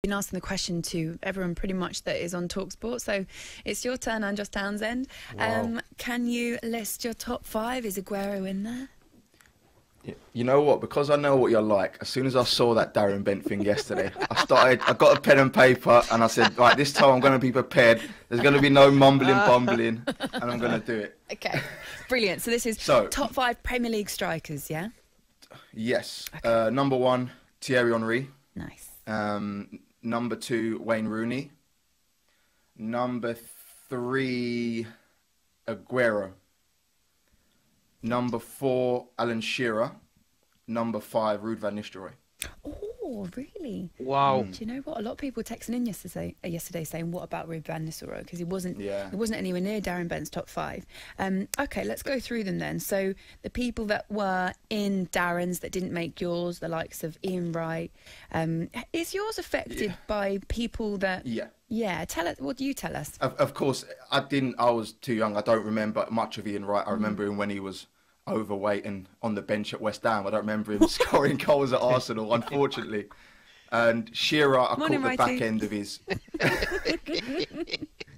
been asking the question to everyone pretty much that is on talkSPORT. So it's your turn, Andros Townsend. Wow. Can you list your top 5? Is Aguero in there? You know what? Because I know what you're like, as soon as I saw that Darren Bent thing yesterday, I got a pen and paper and I said, right, this time I'm going to be prepared. There's going to be no mumbling, bumbling, and I'm going to do it. Okay, brilliant. So this is top 5 Premier League strikers, yeah? Yes. Okay. Number 1, Thierry Henry. Nice. Number 2, Wayne Rooney. Number 3, Aguero. Number 4, Alan Shearer. Number 5, Ruud van Nistelrooy. Oh, really? Wow. Do you know what? A lot of people texting in yesterday saying, what about Ruud van Nistelrooy? Because he wasn't anywhere near Darren Bent's top 5. Okay, let's go through them then. So the people that were in Darren's that didn't make yours, the likes of Ian Wright. Is yours affected by people that... Yeah, tell us. What do you tell us? Of course, I was too young. I don't remember much of Ian Wright. I remember him when he was overweight and on the bench at West Ham. I don't remember him scoring goals at Arsenal, unfortunately. And Shearer, I caught the back end of his...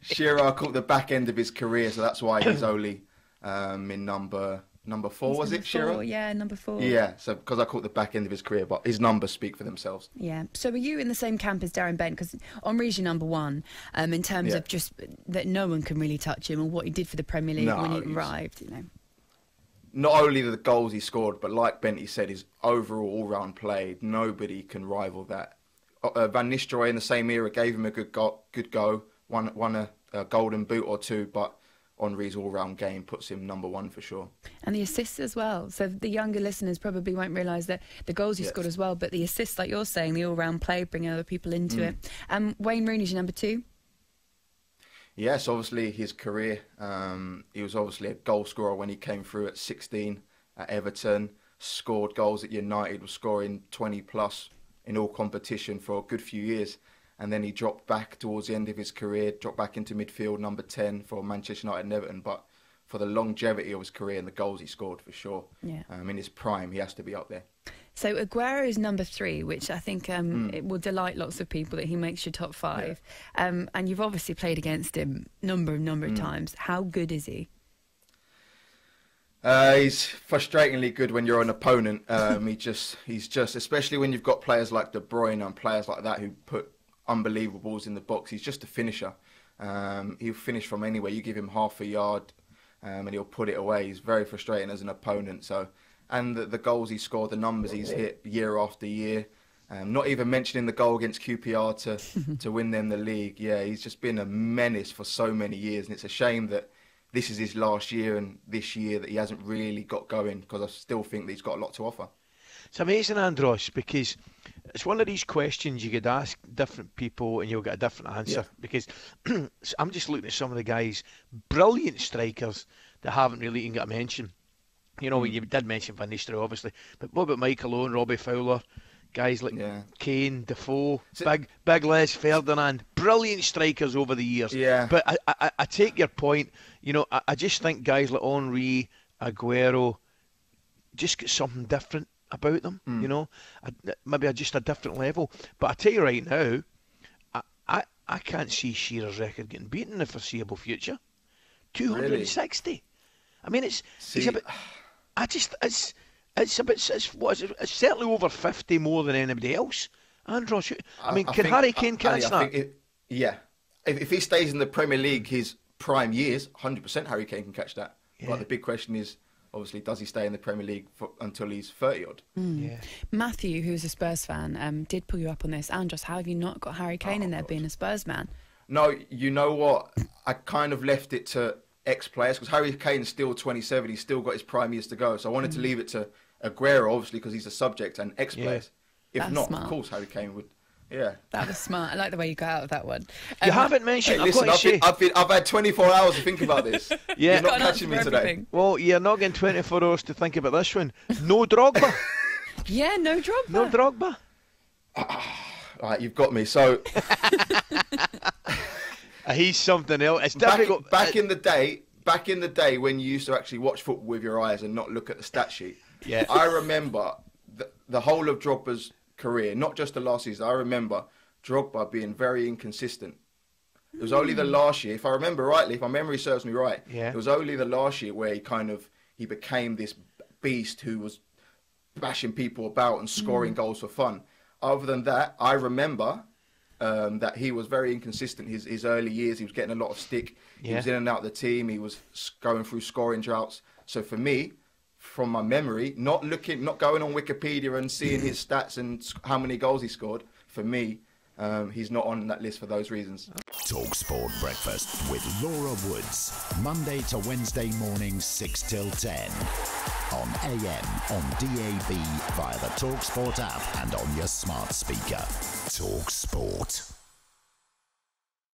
Shearer, I caught the back end of his career, so that's why he's only in number 4, was it, Shearer? Yeah, number 4. Yeah, so because I caught the back end of his career, but his numbers speak for themselves. Yeah. So were you in the same camp as Darren Bent? Because Henry's your number 1, in terms of just that no one can really touch him or what he did for the Premier League when he arrived, you know. Not only the goals he scored, but like Benty said, his overall all-round play, nobody can rival that. Van Nistelrooy in the same era gave him a good go, won a golden boot or 2, but Henry's all-round game puts him number 1 for sure. And the assists as well. So the younger listeners probably won't realise that the goals he scored as well, but the assists, like you're saying, the all-round play, bringing other people into it. Wayne Rooney's your number 2? Yes, obviously his career. He was obviously a goal scorer when he came through at 16 at Everton, scored goals at United, was scoring 20 plus in all competition for a good few years. And then he dropped back towards the end of his career, dropped back into midfield, number 10 for Manchester United and Everton. But for the longevity of his career and the goals he scored, for sure, in his prime, he has to be up there. So Aguero is number 3, which I think it will delight lots of people that he makes your top 5. And you've obviously played against him number of times. How good is he? He's frustratingly good when you're an opponent. He's just, especially when you've got players like De Bruyne and players like that who put unbelievable balls in the box. He's just a finisher. He'll finish from anywhere. You give him half a yard and he'll put it away. He's very frustrating as an opponent. So, and the goals he scored, the numbers he's hit year after year. Not even mentioning the goal against QPR to win them the league. Yeah, he's just been a menace for so many years, and it's a shame that this is his last year and this year that he hasn't really got going, because I still think that he's got a lot to offer. It's amazing, Andros, because it's one of these questions you could ask different people and you'll get a different answer. Because I'm just looking at some of the guys, brilliant strikers that haven't really even got a mention. You know, you did mention Van Nistelrooy, obviously, but what about Michael Owen, Robbie Fowler, guys like Kane, Defoe, Big Les Ferdinand, brilliant strikers over the years. Yeah. But I take your point. You know, I just think guys like Henry, Aguero, just get something different about them. You know, maybe just a different level. But I tell you right now, I can't see Shearer's record getting beaten in the foreseeable future. 260. Really? I mean, it's a bit. It's certainly over 50 more than anybody else. Andros, I mean, can Harry Kane catch that? If he stays in the Premier League his prime years, 100% Harry Kane can catch that. But the big question is, obviously, does he stay in the Premier League until he's 30-odd? Matthew, who's a Spurs fan, did pull you up on this. Andros, how have you not got Harry Kane in there being a Spurs man? No, you know what? I kind of left it to ex-players, because Harry Kane's still 27. He's still got his prime years to go. So I wanted to leave it to Aguero, obviously, because he's a subject, and ex-players. If That's not, smart. Of course, Harry Kane would. Yeah. That was smart. I like the way you got out of that one. You haven't mentioned... Hey, listen, I've had 24 hours to think about this. You're not catching me today. Well, you're not getting 24 hours to think about this one. No Drogba. No Drogba. No Drogba. All right, you've got me. So... He's something else. It's difficult. Back in the day when you used to actually watch football with your eyes and not look at the stat sheet. I remember the whole of Drogba's career, not just the last season. I remember Drogba being very inconsistent. It was only the last year, if I remember rightly, if my memory serves me right, it was only the last year where he became this beast who was bashing people about and scoring goals for fun. Other than that, I remember that he was very inconsistent. His early years, he was getting a lot of stick. He was in and out of the team. He was going through scoring droughts. So for me, from my memory, not going on Wikipedia and seeing his stats and how many goals he scored, for me, he's not on that list for those reasons. talkSPORT Breakfast with Laura Woods, Monday to Wednesday mornings 6 till 10. On AM, on DAB, via the talkSPORT app and on your smart speaker. talkSPORT.